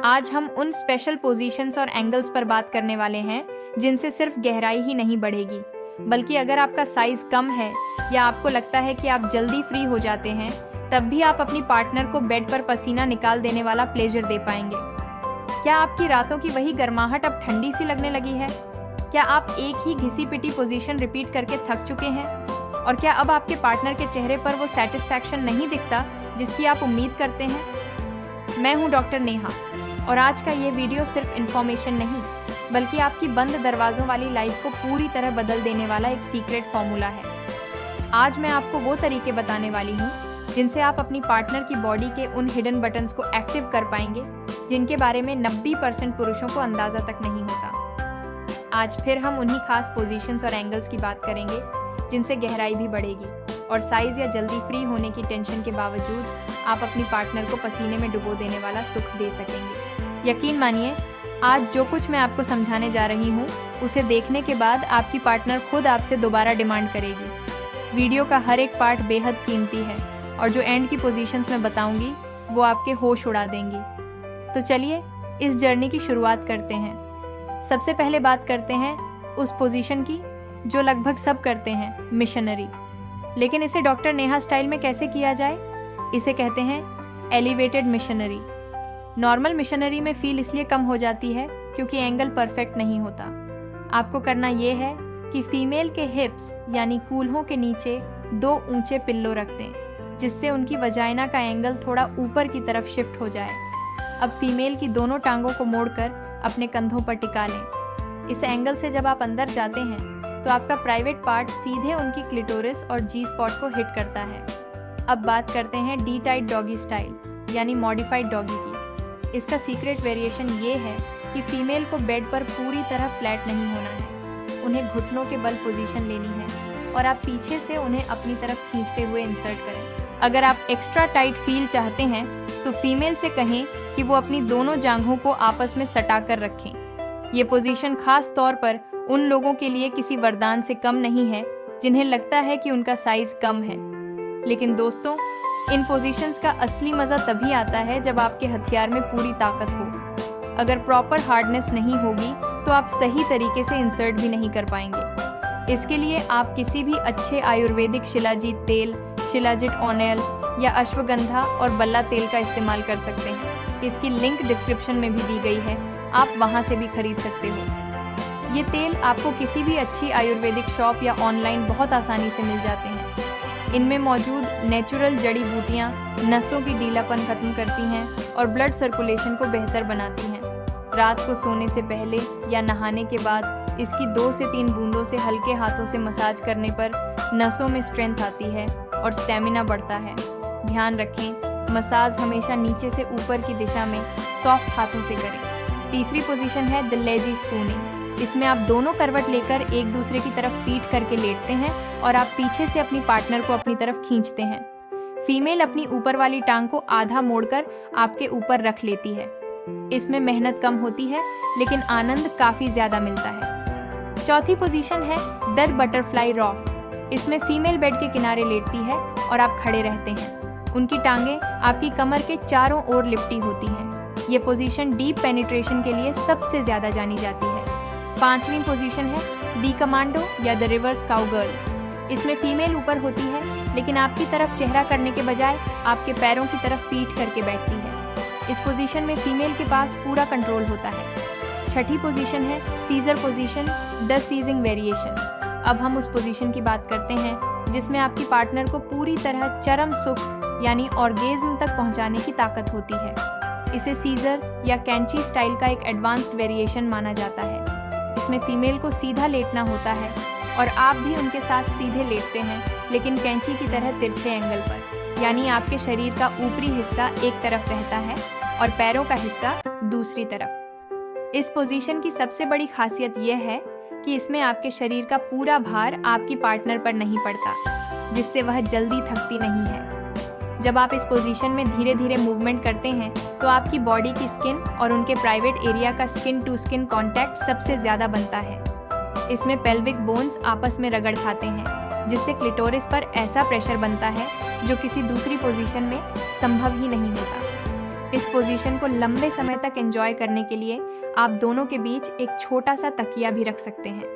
आज हम उन स्पेशल पोजीशंस और एंगल्स पर बात करने वाले हैं जिनसे सिर्फ गहराई ही नहीं बढ़ेगी, बल्कि अगर आपका साइज कम है या आपको लगता है कि आप जल्दी फ्री हो जाते हैं, तब भी आप अपनी पार्टनर को बेड पर पसीना निकाल देने वाला प्लेजर दे पाएंगे। क्या आपकी रातों की वही गर्माहट अब ठंडी सी लगने लगी है? क्या आप एक ही घिसी पिटी पोजीशन रिपीट करके थक चुके हैं? और क्या अब आपके पार्टनर के चेहरे पर वो सेटिस्फैक्शन नहीं दिखता जिसकी आप उम्मीद करते हैं? मैं हूं डॉक्टर नेहा और आज का ये वीडियो सिर्फ इन्फॉर्मेशन नहीं, बल्कि आपकी बंद दरवाज़ों वाली लाइफ को पूरी तरह बदल देने वाला एक सीक्रेट फॉर्मूला है। आज मैं आपको वो तरीके बताने वाली हूँ जिनसे आप अपनी पार्टनर की बॉडी के उन हिडन बटन्स को एक्टिव कर पाएंगे जिनके बारे में 90% पुरुषों को अंदाज़ा तक नहीं होता। आज फिर हम उन्हीं खास पोजीशंस और एंगल्स की बात करेंगे जिनसे गहराई भी बढ़ेगी और साइज़ या जल्दी फ्री होने की टेंशन के बावजूद आप अपनी पार्टनर को पसीने में डुबो देने वाला सुख दे सकेंगे। यकीन मानिए, आज जो कुछ मैं आपको समझाने जा रही हूँ उसे देखने के बाद आपकी पार्टनर खुद आपसे दोबारा डिमांड करेगी। वीडियो का हर एक पार्ट बेहद कीमती है और जो एंड की पोजीशंस मैं बताऊंगी वो आपके होश उड़ा देंगी। तो चलिए इस जर्नी की शुरुआत करते हैं। सबसे पहले बात करते हैं उस पोजीशन की जो लगभग सब करते हैं, मिशनरी। लेकिन इसे डॉक्टर नेहा स्टाइल में कैसे किया जाए? इसे कहते हैं एलिवेटेड मिशनरी। नॉर्मल मिशनरी में फील इसलिए कम हो जाती है क्योंकि एंगल परफेक्ट नहीं होता। आपको करना ये है कि फीमेल के हिप्स यानी कूल्हों के नीचे 2 ऊंचे पिल्लो रख दें, जिससे उनकी वजाइना का एंगल थोड़ा ऊपर की तरफ शिफ्ट हो जाए। अब फीमेल की दोनों टांगों को मोड़कर अपने कंधों पर टिका लें। इस एंगल से जब आप अंदर जाते हैं तो आपका प्राइवेट पार्ट सीधे उनकी क्लिटोरिस और जी स्पॉट को हिट करता है। अब बात करते हैं डी टाइट डॉगी स्टाइल यानी मॉडिफाइड डॉगी की। इसका सीक्रेट वेरिएशन ये है कि फीमेल को बेड पर पूरी तरह फ्लैट नहीं होना है, उन्हें घुटनों के बल पोजीशन लेनी है और आप पीछे से उन्हें अपनी तरफ खींचते हुए इंसर्ट करें। अगर आप एक्स्ट्रा टाइट फील चाहते हैं तो फीमेल से कहें कि वो अपनी दोनों जांघों को आपस में सटा कर रखें। ये पोजीशन खास तौर पर उन लोगों के लिए किसी वरदान से कम नहीं है जिन्हें लगता है कि उनका साइज कम है। लेकिन दोस्तों, इन पोजीशंस का असली मज़ा तभी आता है जब आपके हथियार में पूरी ताकत हो। अगर प्रॉपर हार्डनेस नहीं होगी तो आप सही तरीके से इंसर्ट भी नहीं कर पाएंगे। इसके लिए आप किसी भी अच्छे आयुर्वेदिक शिलाजीत तेल, शिलाजित ऑनेल या अश्वगंधा और बल्ला तेल का इस्तेमाल कर सकते हैं। इसकी लिंक डिस्क्रिप्शन में भी दी गई है, आप वहाँ से भी खरीद सकते हो। ये तेल आपको किसी भी अच्छी आयुर्वेदिक शॉप या ऑनलाइन बहुत आसानी से मिल जाते हैं। इनमें मौजूद नेचुरल जड़ी बूटियाँ नसों की ढीलापन खत्म करती हैं और ब्लड सर्कुलेशन को बेहतर बनाती हैं। रात को सोने से पहले या नहाने के बाद इसकी 2 से 3 बूंदों से हल्के हाथों से मसाज करने पर नसों में स्ट्रेंथ आती है और स्टेमिना बढ़ता है। ध्यान रखें, मसाज हमेशा नीचे से ऊपर की दिशा में सॉफ्ट हाथों से करें। तीसरी पोजीशन है द लेजी स्पूनिंग। इसमें आप दोनों करवट लेकर एक दूसरे की तरफ पीठ करके लेटते हैं और आप पीछे से अपनी पार्टनर को अपनी तरफ खींचते हैं। फीमेल अपनी ऊपर वाली टांग को आधा मोड़कर आपके ऊपर रख लेती है। इसमें मेहनत कम होती है लेकिन आनंद काफ़ी ज़्यादा मिलता है। चौथी पोजीशन है द बटरफ्लाई रॉक। इसमें फीमेल बेड के किनारे लेटती है और आप खड़े रहते हैं। उनकी टांगें आपकी कमर के चारों ओर लिपटी होती हैं। ये पोजीशन डीप पेनिट्रेशन के लिए सबसे ज़्यादा जानी जाती है। पांचवी पोजीशन है दी कमांडो या द रिवर्स काउगर्ल। इसमें फीमेल ऊपर होती है लेकिन आपकी तरफ चेहरा करने के बजाय आपके पैरों की तरफ पीठ करके बैठती है। इस पोजीशन में फीमेल के पास पूरा कंट्रोल होता है। छठी पोजीशन है Caesar position, the seizing variation. अब हम उस पोजीशन की बात करते हैं जिसमें आपकी पार्टनर को पूरी तरह चरम सुख यानी ऑर्गेज्म तक पहुंचाने की ताकत होती है। इसे सीजर या कैंची स्टाइल का एक एडवांस्ड वेरिएशन माना जाता है। इसमें फीमेल को सीधा लेटना होता है और आप भी उनके साथ सीधे लेटते हैं, लेकिन कैंची की तरह तिरछे एंगल पर, यानी आपके शरीर का ऊपरी हिस्सा एक तरफ रहता है और पैरों का हिस्सा दूसरी तरफ। इस पोजीशन की सबसे बड़ी खासियत यह है कि इसमें आपके शरीर का पूरा भार आपकी पार्टनर पर नहीं पड़ता, जिससे वह जल्दी थकती नहीं है। जब आप इस पोजीशन में धीरे धीरे मूवमेंट करते हैं तो आपकी बॉडी की स्किन और उनके प्राइवेट एरिया का स्किन टू स्किन कांटेक्ट सबसे ज़्यादा बनता है। इसमें पेल्विक बोन्स आपस में रगड़ खाते हैं, जिससे क्लिटोरिस पर ऐसा प्रेशर बनता है जो किसी दूसरी पोजीशन में संभव ही नहीं होता। इस पोजीशन को लंबे समय तक एंजॉय करने के लिए आप दोनों के बीच एक छोटा सा तकिया भी रख सकते हैं।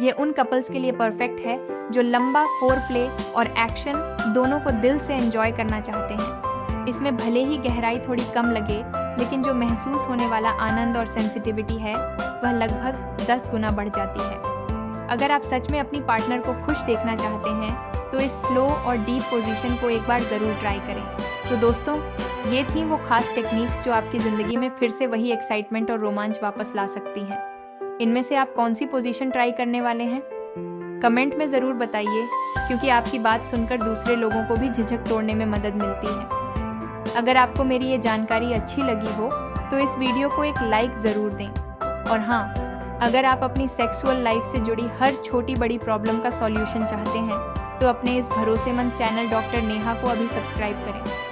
ये उन कपल्स के लिए परफेक्ट है जो लंबा फोर प्ले और एक्शन दोनों को दिल से एंजॉय करना चाहते हैं। इसमें भले ही गहराई थोड़ी कम लगे, लेकिन जो महसूस होने वाला आनंद और सेंसिटिविटी है वह लगभग 10 गुना बढ़ जाती है। अगर आप सच में अपनी पार्टनर को खुश देखना चाहते हैं तो इस स्लो और डीप पोजीशन को एक बार ज़रूर ट्राई करें। तो दोस्तों, ये थी वो खास टेक्निक्स जो आपकी ज़िंदगी में फिर से वही एक्साइटमेंट और रोमांच वापस ला सकती हैं। इनमें से आप कौन सी पोजीशन ट्राई करने वाले हैं? कमेंट में ज़रूर बताइए, क्योंकि आपकी बात सुनकर दूसरे लोगों को भी झिझक तोड़ने में मदद मिलती है। अगर आपको मेरी ये जानकारी अच्छी लगी हो तो इस वीडियो को एक लाइक ज़रूर दें। और हाँ, अगर आप अपनी सेक्सुअल लाइफ से जुड़ी हर छोटी बड़ी प्रॉब्लम का सॉल्यूशन चाहते हैं तो अपने इस भरोसेमंद चैनल डॉक्टर नेहा को अभी सब्सक्राइब करें।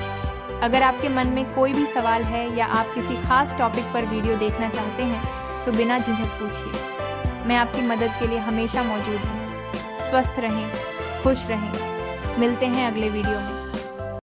अगर आपके मन में कोई भी सवाल है या आप किसी खास टॉपिक पर वीडियो देखना चाहते हैं तो बिना झिझक पूछिए। मैं आपकी मदद के लिए हमेशा मौजूद हूँ। स्वस्थ रहें, खुश रहें। मिलते हैं अगले वीडियो में।